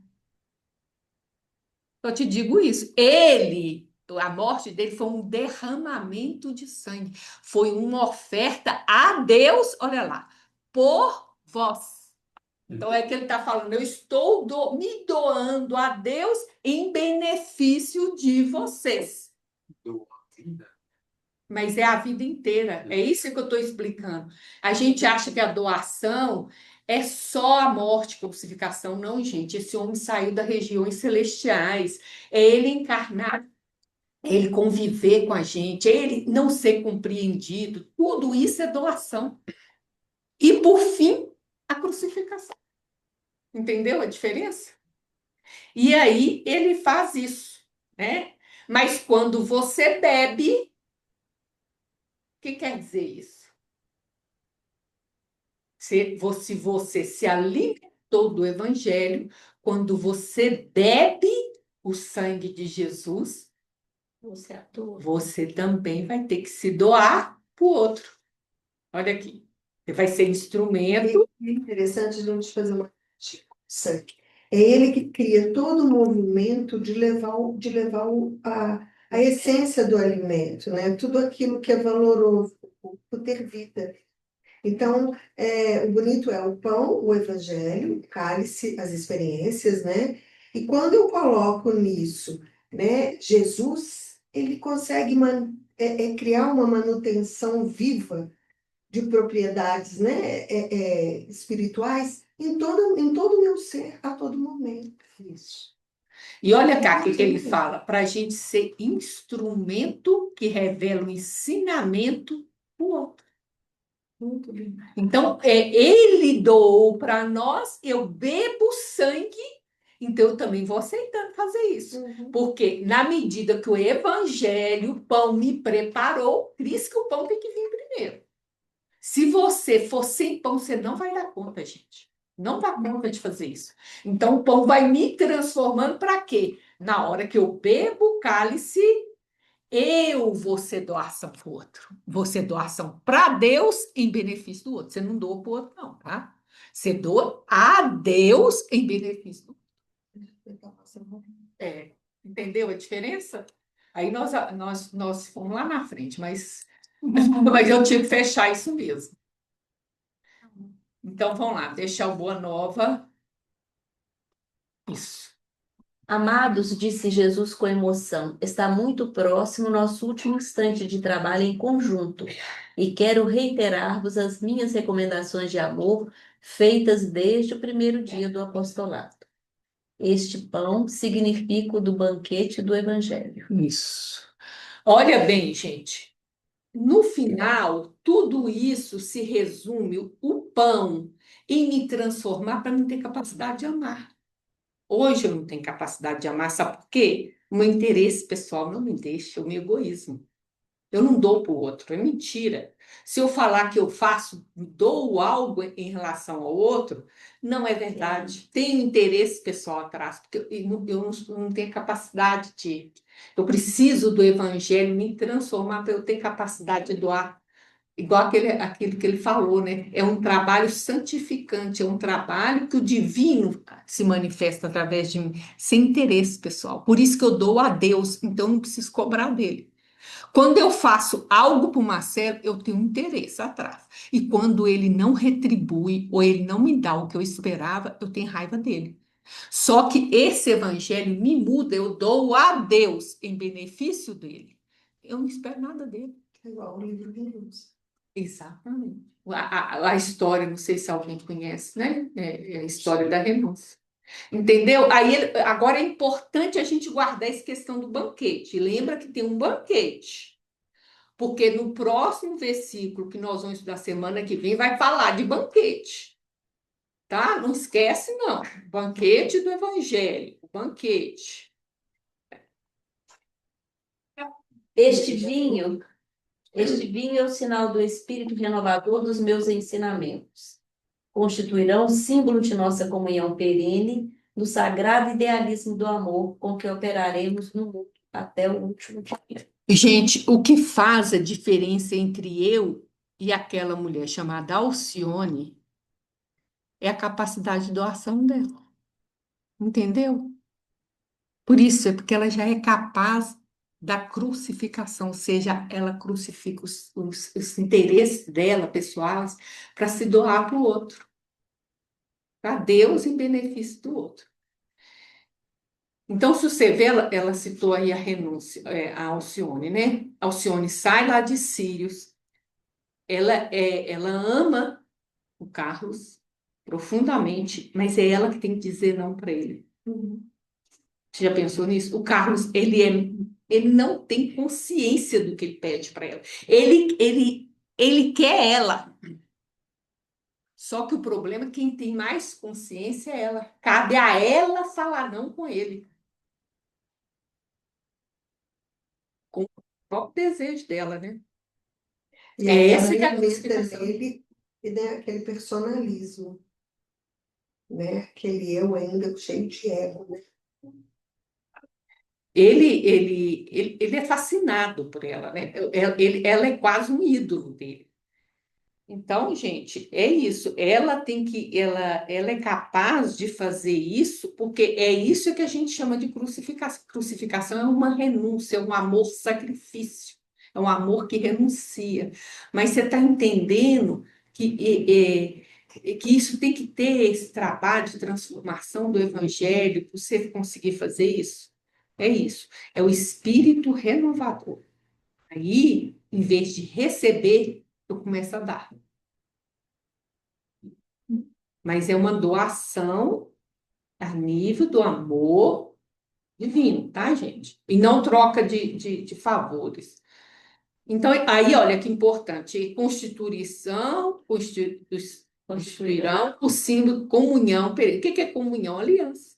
Eu te digo isso. A morte dele foi um derramamento de sangue, foi uma oferta a Deus, olha lá, por vós. Então é que ele está falando, eu estou me doando a Deus em benefício de vocês. Mas é a vida inteira. É isso que eu estou explicando. A gente acha que a doação é só a morte, crucificação. Não, gente. Esse homem saiu das regiões celestiais. É ele encarnar, é ele conviver com a gente, é ele não ser compreendido. Tudo isso é doação. E, por fim, a crucificação. Entendeu a diferença? E aí ele faz isso, né? Mas quando você bebe, o que quer dizer isso? Se você se alimentou do Evangelho, quando você bebe o sangue de Jesus, Você atua. você também vai ter que se doar para o outro. Olha aqui. Você vai ser instrumento. É interessante a gente fazer uma sangue. É ele que cria todo o movimento a essência do alimento, né? Tudo aquilo que é valoroso, o ter vida. Então, o bonito é o pão, o evangelho, o cálice, as experiências, né? E quando eu coloco nisso, né, Jesus, ele consegue criar uma manutenção viva de propriedades, né, espirituais em todo o meu ser, a todo momento. Isso. E olha cá o que ele fala, para a gente ser instrumento que revela o ensinamento do outro. Muito lindo. Então, ele doou para nós, eu bebo sangue, então eu também vou aceitando fazer isso. Porque na medida que o evangelho, o pão me preparou, por isso que o pão tem que vir primeiro. Se você for sem pão, você não vai dar conta, gente. Não dá conta de fazer isso. Então, o pão vai me transformando para quê? Na hora que eu bebo o cálice, eu vou ser doação para o outro. Vou ser doação para Deus em benefício do outro. Você não doa para o outro, não, tá? Você doa a Deus em benefício do outro. Entendeu a diferença? Aí nós fomos lá na frente, mas eu tive que fechar isso mesmo. Então, vamos lá, deixar o Boa Nova. Isso. Amados, disse Jesus com emoção, está muito próximo nosso último instante de trabalho em conjunto e quero reiterar-vos as minhas recomendações de amor feitas desde o primeiro dia do apostolado. Este pão significa o do banquete do Evangelho. Isso. Olha bem, gente. No final, tudo isso se resume o pão em me transformar para não ter capacidade de amar. Hoje eu não tenho capacidade de amar, sabe por quê? O meu interesse pessoal não me deixa, o meu egoísmo. Eu não dou para o outro, é mentira. Se eu falar que eu dou algo em relação ao outro, não é verdade. Tem interesse pessoal atrás, porque eu não tenho capacidade de. Eu preciso do evangelho me transformar para eu ter capacidade de doar. Igual aquilo que ele falou, né? É um trabalho santificante, é um trabalho que o divino se manifesta através de mim, sem interesse pessoal. Por isso que eu dou a Deus, então eu não preciso cobrar dele. Quando eu faço algo para o Marcelo, eu tenho um interesse atrás. E quando ele não retribui ou ele não me dá o que eu esperava, eu tenho raiva dele. Só que esse evangelho me muda, eu dou a Deus em benefício dele. Eu não espero nada dele. É igual o livro de Reis. Exatamente. A história, não sei se alguém conhece, né? É a história da renúncia. Entendeu? Agora é importante a gente guardar essa questão do banquete. Lembra que tem um banquete. Porque no próximo versículo que nós vamos estudar semana que vem, vai falar de banquete. Tá? Não esquece, não. Banquete do Evangelho. O banquete. Este vinho, este vinho é o sinal do Espírito renovador dos meus ensinamentos. Constituirão símbolo de nossa comunhão perene no sagrado idealismo do amor com que operaremos no mundo até o último dia. Gente, o que faz a diferença entre eu e aquela mulher chamada Alcione é a capacidade de doação dela. Entendeu? Por isso, é porque ela já é capaz da crucificação, ou seja, ela crucifica os interesses dela, pessoais, para se doar para o outro, para Deus em benefício do outro. Então, se você vê, ela citou aí a renúncia, a Alcione, né? Alcione sai lá de Sírios, ela ama o Carlos profundamente, mas é ela que tem que dizer não para ele. Você já pensou nisso? O Carlos, ele não tem consciência do que ele pede para ela. Ele quer ela. Só que o problema é que quem tem mais consciência é ela. Cabe a ela falar não com ele, com o próprio desejo dela, né? E É aí ela essa que é a alimenta crucificação. nele, né, aquele personalismo, né? Aquele eu ainda cheio de ego, né? Ele é fascinado por ela, né? Ela é quase um ídolo dele. Então, gente, é isso. Ela é capaz de fazer isso, porque é isso que a gente chama de crucificação. Crucificação é uma renúncia, é um amor-sacrifício, é um amor que renuncia. Mas você está entendendo que isso tem que ter esse trabalho de transformação do evangelho para você conseguir fazer isso? É isso. É o espírito renovador. Aí, em vez de receber, eu começo a dar. Mas é uma doação a nível do amor divino, tá, gente? E não troca de favores. Então, aí, olha que importante, constituirão o símbolo de comunhão. O que é comunhão? Aliança.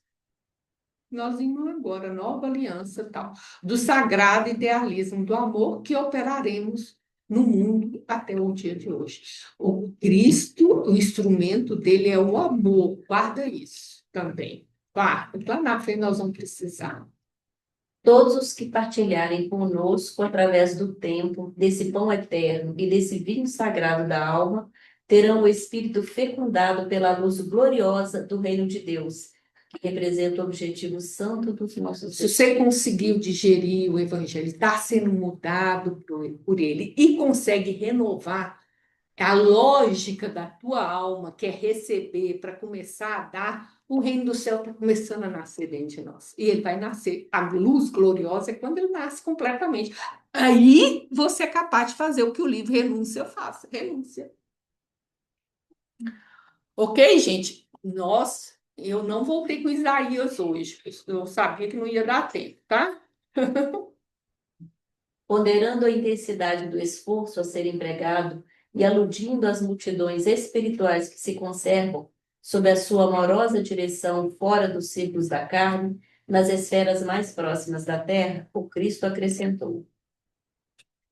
Nós vimos agora, nova aliança, tal, do sagrado idealismo do amor que operaremos no mundo até o dia de hoje. O Cristo, o instrumento dele é o amor, guarda isso também. Claro, lá na frente nós vamos precisar. Todos os que partilharem conosco através do tempo, desse pão eterno e desse vinho sagrado da alma, terão o espírito fecundado pela luz gloriosa do reino de Deus, que representa o objetivo santo dos nossos Se você conseguiu digerir o evangelho, está sendo mudado por ele e consegue renovar a lógica da tua alma, que é receber para começar a dar, o reino do céu está começando a nascer dentro de nós. E ele vai nascer. A luz gloriosa é quando ele nasce completamente. Aí você é capaz de fazer o que o livro Renúncia faz. Renúncia. Ok, gente? Eu não voltei com Isaías hoje. Eu sabia que não ia dar tempo, tá? ponderando a intensidade do esforço a ser empregado e aludindo às multidões espirituais que se conservam sob a sua amorosa direção fora dos círculos da carne, nas esferas mais próximas da terra, o Cristo acrescentou: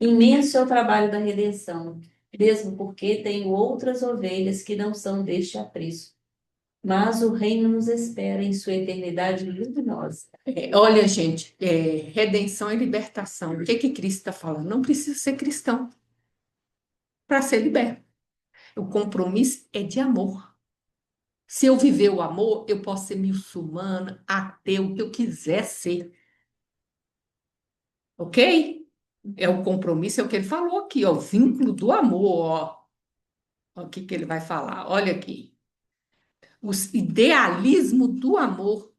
imenso é o trabalho da redenção, mesmo porque tenho outras ovelhas que não são deste aprisco. Mas o reino nos espera em sua eternidade luminosa. Olha, gente, redenção e libertação. O que que Cristo está falando? Não precisa ser cristão para ser liberto. O compromisso é de amor. Se eu viver o amor, eu posso ser muçulmana, ateu, o que eu quiser ser. Ok? É o compromisso, é o que ele falou aqui, ó, o vínculo do amor, ó. Ó, o que que ele vai falar? Olha aqui. O idealismo do amor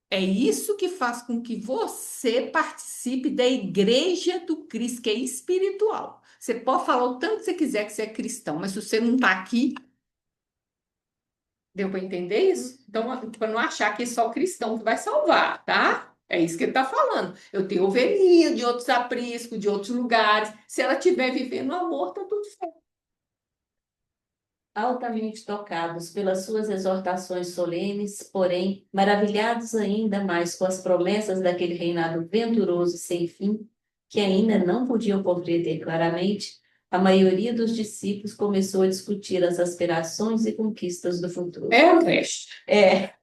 é isso que faz com que você participe da igreja do Cristo, que é espiritual. Você pode falar o tanto que você quiser que você é cristão, mas se você não está aqui, deu para entender isso? Então, para não achar que é só o cristão que vai salvar, tá? É isso que ele está falando. Eu tenho ovelhinha de outros apriscos, de outros lugares. Se ela estiver vivendo amor, está tudo certo. Altamente tocados pelas suas exortações solenes, porém, maravilhados ainda mais com as promessas daquele reinado venturoso e sem fim, que ainda não podiam compreender claramente, a maioria dos discípulos começou a discutir as aspirações e conquistas do futuro. É a creche. É.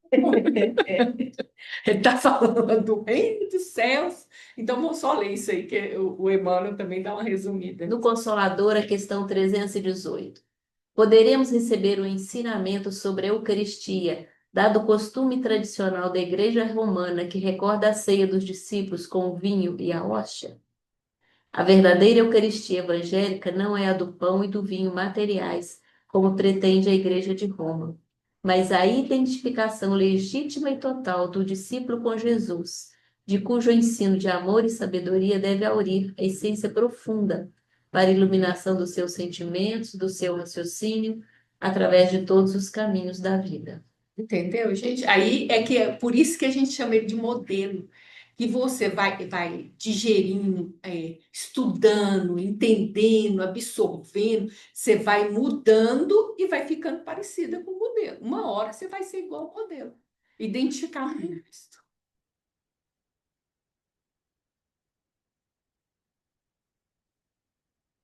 Ele está falando do reino dos céus. Então, vamos só ler isso aí, que o Emmanuel também dá uma resumida. No Consolador, a questão 318. Poderemos receber o ensinamento sobre a Eucaristia, dado o costume tradicional da Igreja Romana que recorda a ceia dos discípulos com o vinho e a hóstia? A verdadeira Eucaristia evangélica não é a do pão e do vinho materiais, como pretende a Igreja de Roma, mas a identificação legítima e total do discípulo com Jesus, de cujo ensino de amor e sabedoria deve aurir a essência profunda para a iluminação dos seus sentimentos, do seu raciocínio, através de todos os caminhos da vida. Entendeu, gente? Aí é que é por isso que a gente chama ele de modelo, que você vai digerindo, estudando, entendendo, absorvendo, você vai mudando e vai ficando parecida com o modelo. Uma hora você vai ser igual ao modelo. Identificar o Cristo.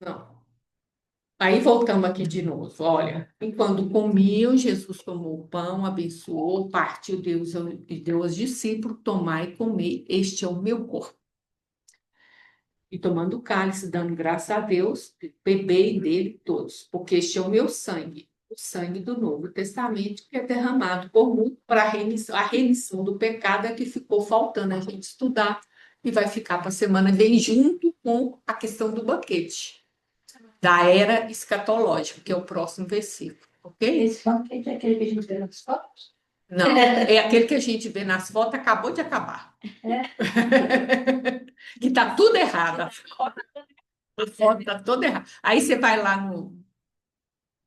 Não. Aí voltamos aqui de novo. Olha, enquanto comiam, Jesus tomou o pão, abençoou, partiu, Deus e deu aos discípulos: tomai e comei, este é o meu corpo. E tomando o cálice, dando graças a Deus, bebei dele todos, porque este é o meu sangue, o sangue do Novo Testamento, que é derramado por muito para a remissão do pecado, é que ficou faltando a gente estudar, e vai ficar para a semana vem junto com a questão do banquete, da era escatológica, que é o próximo versículo, ok? Esse banquete é aquele que a gente vê nas fotos? Não, é aquele que a gente vê nas fotos, acabou de acabar. Que está tudo errado. A foto está toda errada. Aí você vai lá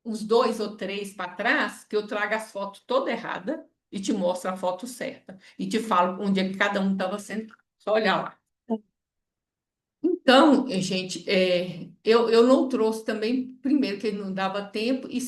uns 2 ou 3 para trás, que eu trago as fotos toda errada e te mostro a foto certa. E te falo onde é que cada um estava sentado. Só olhar lá. Então, gente, eu não trouxe também, primeiro, que não dava tempo, e